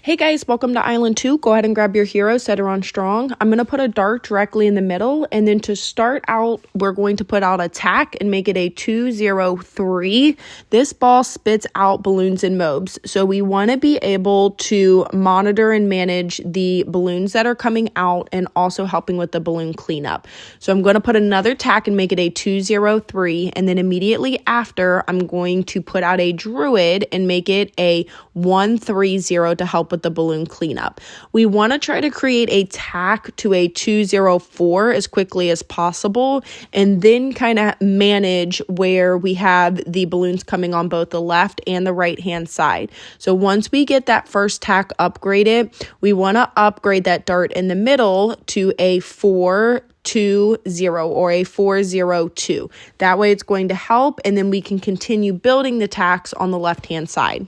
Hey guys, welcome to Island 2. Go ahead and grab your hero, set her on strong. I'm going to put a dart directly in the middle, and then to start out, we're going to put out attack and make it a 2-0-3. This ball spits out balloons and mobs, so we want to be able to monitor and manage the balloons that are coming out and also helping with the balloon cleanup. So I'm going to put another attack and make it a 2-0-3, and then immediately after, I'm going to put out a druid and make it a 1-3-0 to help with the balloon cleanup. We want to try to create a tack to a 2-0-4 as quickly as possible, and then kind of manage where we have the balloons coming on both the left and the right hand side. So once we get that first tack upgraded, we want to upgrade that dart in the middle to a 4-2-0 or a 4-0-2. That way it's going to help, and then we can continue building the tacks on the left hand side.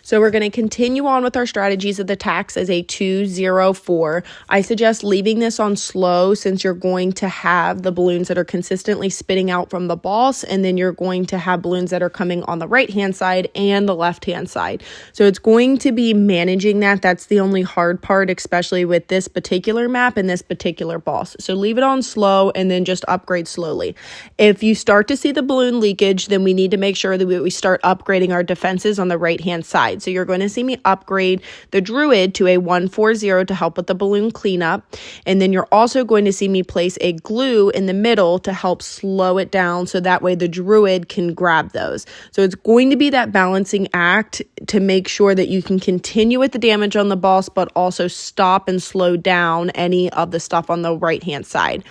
So we're going to continue on with our strategies of the tacks as a 2-0-4. I suggest leaving this on slow since you're going to have the balloons that are consistently spitting out from the boss, and then you're going to have balloons that are coming on the right hand side and the left hand side. So it's going to be managing that. That's the only hard part, especially with this particular map and this particular boss. So leave it on slow and then just upgrade slowly. If you start to see the balloon leakage, then we need to make sure that we start upgrading our defenses on the right hand side. So you're going to see me upgrade the druid to a 1-4-0 to help with the balloon cleanup. And then you're also going to see me place a glue in the middle to help slow it down so that way the druid can grab those. So it's going to be that balancing act to make sure that you can continue with the damage on the boss, but also stop and slow down any of the stuff on the right hand side.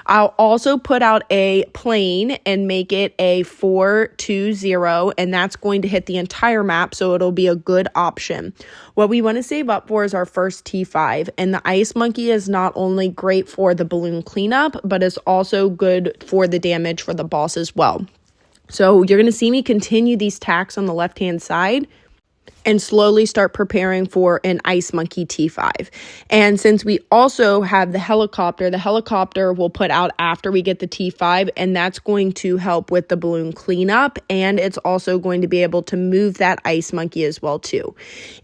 I'll also put out a plane and make it a 4-2-0, and that's going to hit the entire map, so it'll be a good option. What we want to save up for is our first T5, and the ice monkey is not only great for the balloon cleanup, but it's also good for the damage for the boss as well. So you're going to see me continue these tacks on the left-hand side and slowly start preparing for an ice monkey T5. And since we also have the helicopter will put out after we get the T5, and that's going to help with the balloon cleanup, and it's also going to be able to move that ice monkey as well too.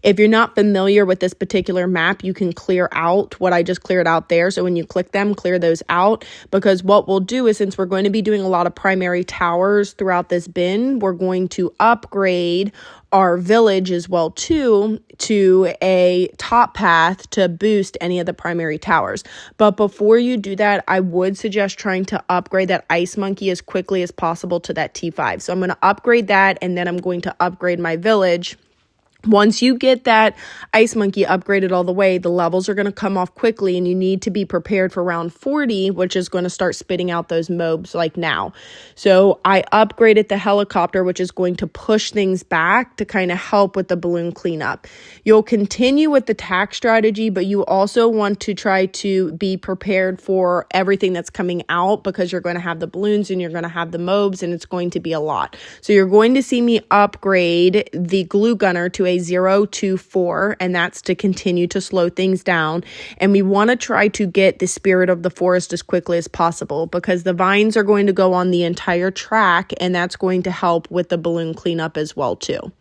If you're not familiar with this particular map, you can clear out what I just cleared out there. So when you click them, clear those out, because what we'll do is, since we're going to be doing a lot of primary towers throughout this bin, we're going to upgrade our village as well too to a top path to boost any of the primary towers. But before you do that, I would suggest trying to upgrade that ice monkey as quickly as possible to that T5. So I'm going to upgrade that, and then I'm going to upgrade my village. Once you get that ice monkey upgraded all the way, the levels are going to come off quickly, and you need to be prepared for round 40, which is going to start spitting out those mobs like now. So I upgraded the helicopter, which is going to push things back to kind of help with the balloon cleanup. You'll continue with the tack strategy, but you also want to try to be prepared for everything that's coming out, because you're going to have the balloons and you're going to have the mobs, and it's going to be a lot. So you're going to see me upgrade the glue gunner to a 0-2-4, and that's to continue to slow things down. And we want to try to get the spirit of the forest as quickly as possible, because the vines are going to go on the entire track, and that's going to help with the balloon cleanup as well too.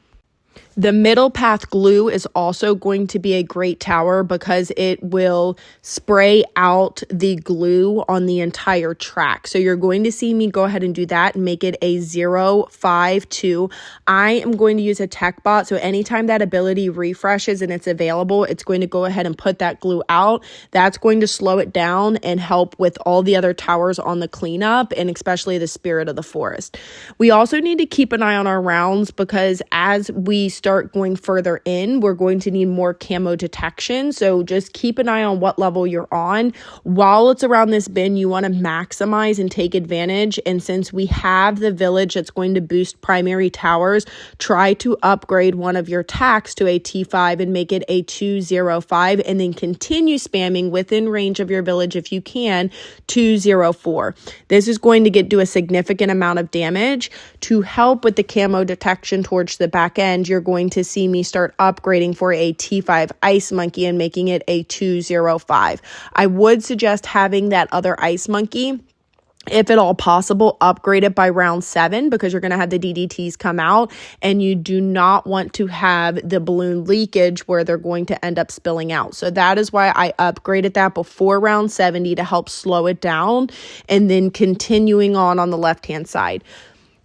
The middle path glue is also going to be a great tower, because it will spray out the glue on the entire track. So you're going to see me go ahead and do that and make it a 0-5-2. I am going to use a tech bot, so anytime that ability refreshes and it's available, it's going to go ahead and put that glue out. That's going to slow it down and help with all the other towers on the cleanup, and especially the spirit of the forest. We also need to keep an eye on our rounds, because as we start going further in, we're going to need more camo detection. So just keep an eye on what level you're on. While it's around this bin, you want to maximize and take advantage. And since we have the village that's going to boost primary towers, try to upgrade one of your tacks to a T5 and make it a 2-0-5, and then continue spamming within range of your village if you can 2-0-4. This is going to do a significant amount of damage. To help with the camo detection towards the back end, you're going to see me start upgrading for a T5 ice monkey and making it a 2-0-5. I would suggest having that other ice monkey if at all possible, upgrade it by round 7 because you're going to have the DDTs come out and you do not want to have the balloon leakage where they're going to end up spilling out. So that is why I upgraded that before round 70 to help slow it down, and then continuing on the left-hand side.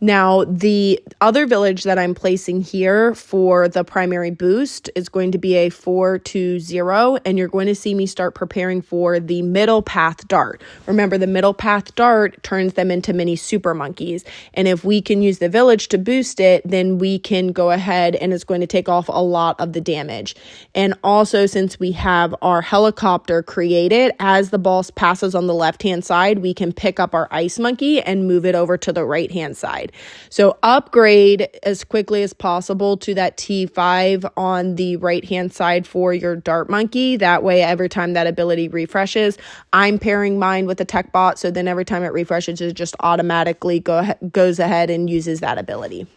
Now, the other village that I'm placing here for the primary boost is going to be a 4-2-0, and you're going to see me start preparing for the middle path dart. Remember, the middle path dart turns them into mini super monkeys, and if we can use the village to boost it, then we can go ahead and it's going to take off a lot of the damage. And also, since we have our helicopter created, as the ball passes on the left-hand side, we can pick up our ice monkey and move it over to the right-hand side. So upgrade as quickly as possible to that T5 on the right-hand side for your dart monkey. That way, every time that ability refreshes, I'm pairing mine with the tech bot. So then every time it refreshes, it just automatically goes ahead and uses that ability.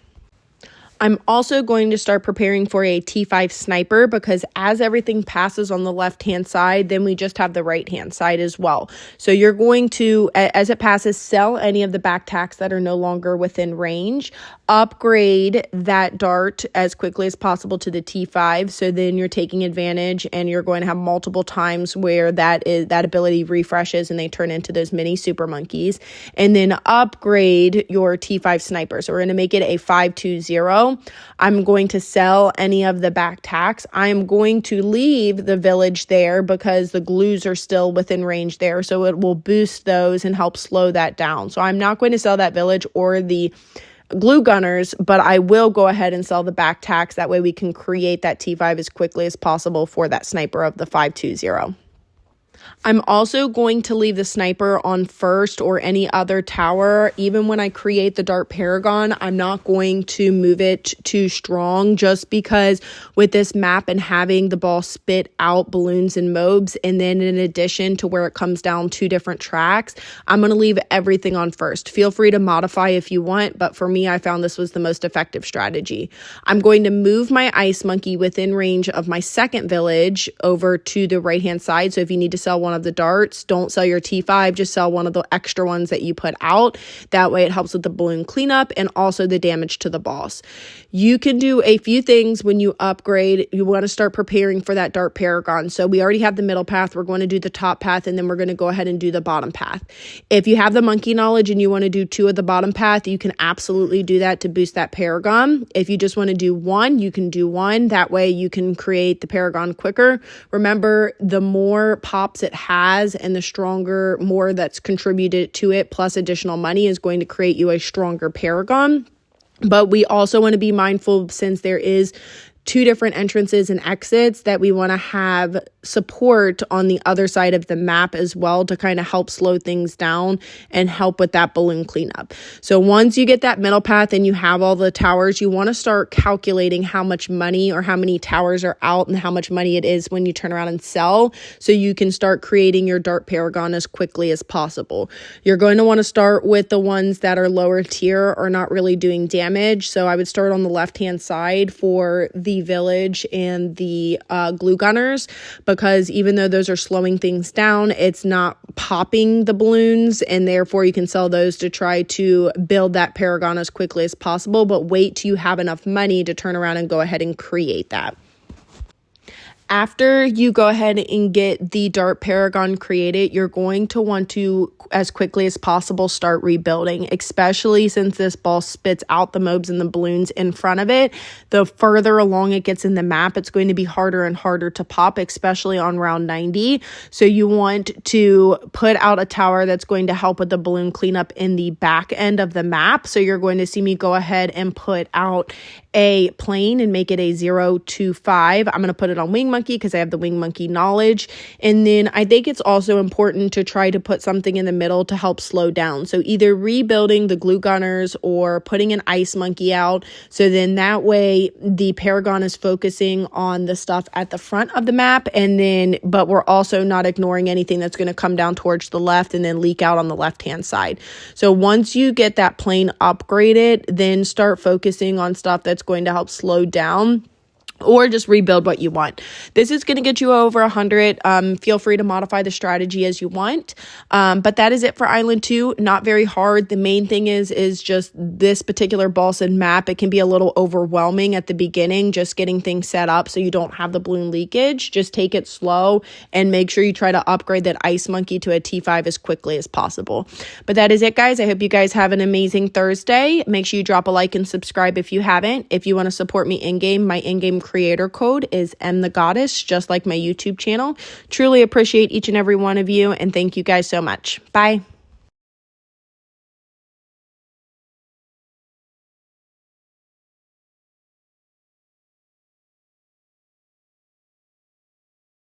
I'm also going to start preparing for a T5 sniper because as everything passes on the left-hand side, then we just have the right-hand side as well. So you're going to, as it passes, sell any of the back tacks that are no longer within range, upgrade that dart as quickly as possible to the T5. So then you're taking advantage and you're going to have multiple times where that ability refreshes and they turn into those mini super monkeys. And then upgrade your T5 sniper. So we're going to make it a 5-2-0. I'm going to sell any of the back tacks. I am going to leave the village there because the glues are still within range there. So it will boost those and help slow that down. So I'm not going to sell that village or the glue gunners, but I will go ahead and sell the back tacks. That way we can create that T5 as quickly as possible for that sniper of the 5-2-0. I'm also going to leave the sniper on first or any other tower. Even when I create the dart paragon, I'm not going to move it too strong just because with this map and having the ball spit out balloons and mobs, and then in addition to where it comes down 2 different tracks, I'm going to leave everything on first. Feel free to modify if you want, but for me, I found this was the most effective strategy. I'm going to move my ice monkey within range of my second village over to the right-hand side. So if you need to sell one of the darts, don't sell your T5, just sell one of the extra ones that you put out. That way it helps with the balloon cleanup and also the damage to the boss. You can do a few things when you upgrade. You want to start preparing for that dart paragon. So we already have the middle path. We're going to do the top path, and then we're going to go ahead and do the bottom path. If you have the monkey knowledge and you want to do 2 of the bottom path, you can absolutely do that to boost that paragon. If you just want to do 1, you can do 1. That way you can create the paragon quicker. Remember, the more pops it has and the stronger, more that's contributed to it, plus additional money is going to create you a stronger paragon. But we also want to be mindful, since there is 2 different entrances and exits, that we want to have support on the other side of the map as well to kind of help slow things down and help with that balloon cleanup. So once you get that middle path and you have all the towers, you want to start calculating how much money or how many towers are out and how much money it is when you turn around and sell, so you can start creating your dart paragon as quickly as possible. You're going to want to start with the ones that are lower tier or not really doing damage. So I would start on the left-hand side for the village and the glue gunners, because even though those are slowing things down, it's not popping the balloons, and therefore you can sell those to try to build that paragon as quickly as possible, but wait till you have enough money to turn around and go ahead and create that. After you go ahead and get the dart paragon created, you're going to want to, as quickly as possible, start rebuilding, especially since this ball spits out the mobs and the balloons in front of it. The further along it gets in the map, it's going to be harder and harder to pop, especially on round 90. So you want to put out a tower that's going to help with the balloon cleanup in the back end of the map. So you're going to see me go ahead and put out a plane and make it a 0-2-5. I'm going to put it on wing monkey because I have the wing monkey knowledge. And then I think it's also important to try to put something in the middle to help slow down. So either rebuilding the glue gunners or putting an ice monkey out. So then that way the paragon is focusing on the stuff at the front of the map. And then, but we're also not ignoring anything that's going to come down towards the left and then leak out on the left-hand side. So once you get that plane upgraded, then start focusing on stuff that's going to help slow down or just rebuild what you want. This is going to get you over 100. Feel free to modify the strategy as you want. But that is it for Island 2. Not very hard. The main thing is just this particular balsa map. It can be a little overwhelming at the beginning, just getting things set up so you don't have the balloon leakage. Just take it slow and make sure you try to upgrade that Ice Monkey to a T5 as quickly as possible. But that is it, guys. I hope you guys have an amazing Thursday. Make sure you drop a like and subscribe if you haven't. If you want to support me in-game, my in-game creator code is mthegoddess, just like my YouTube channel. Truly appreciate each and every one of you, and thank you guys so much. Bye.